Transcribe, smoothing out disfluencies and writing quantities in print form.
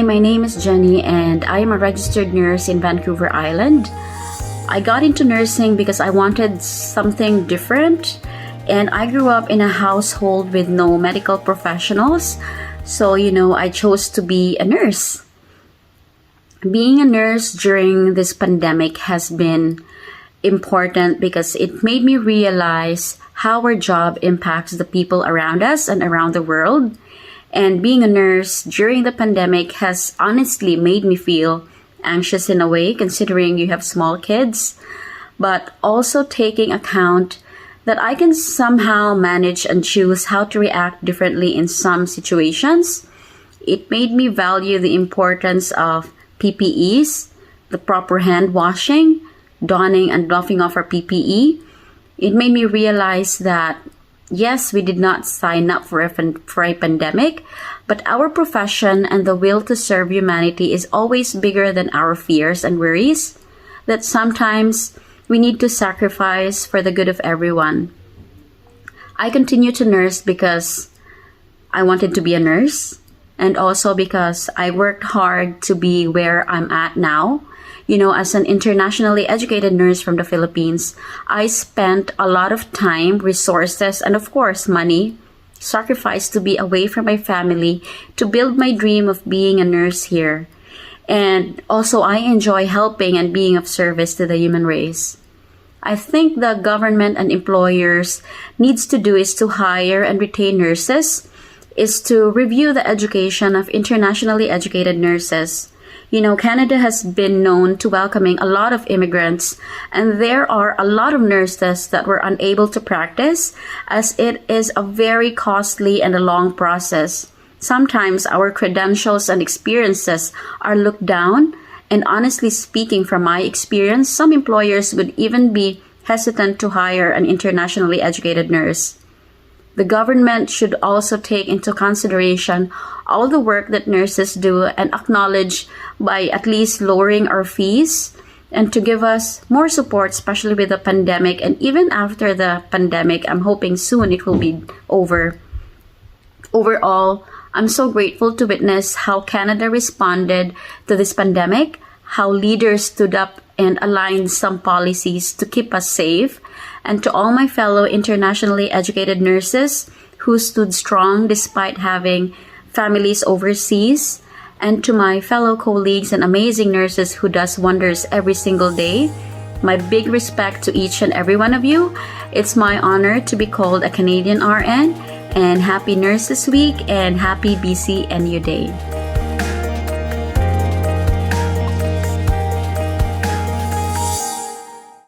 Hi, my name is Jennie and I am a registered nurse in Vancouver Island. I got into nursing because I wanted something different, and I grew up in a household with no medical professionals. So, I chose to be a nurse. Being a nurse during this pandemic has been important because it made me realize how our job impacts the people around us and around the world. And being a nurse during the pandemic has honestly made me feel anxious in a way, considering you have small kids, but also taking account that I can somehow manage and choose how to react differently in some situations. It made me value the importance of PPEs, the proper hand washing, donning and doffing off our PPE. It made me realize that yes, we did not sign up for a pandemic, but our profession and the will to serve humanity is always bigger than our fears and worries, that sometimes we need to sacrifice for the good of everyone. I continue to nurse because I wanted to be a nurse, and also because I worked hard to be where I'm at now. As an internationally educated nurse from the Philippines, I spent a lot of time, resources, and of course money, sacrificed to be away from my family to build my dream of being a nurse here. And also I enjoy helping and being of service to the human race. I think the government and employers needs to do is to hire and retain nurses, is to review the education of internationally educated nurses. Canada has been known to welcoming a lot of immigrants, and there are a lot of nurses that were unable to practice as it is a very costly and a long process. Sometimes our credentials and experiences are looked down, and honestly speaking, from my experience, some employers would even be hesitant to hire an internationally educated nurse. The government should also take into consideration all the work that nurses do and acknowledge by at least lowering our fees and to give us more support, especially with the pandemic. And even after the pandemic, I'm hoping soon it will be over. Overall, I'm so grateful to witness how Canada responded to this pandemic, how leaders stood up and aligned some policies to keep us safe, and to all my fellow internationally educated nurses who stood strong despite having families overseas, and to my fellow colleagues and amazing nurses who does wonders every single day, my big respect to each and every one of you. It's my honor to be called a Canadian RN, and happy Nurses Week and happy BCNU Day.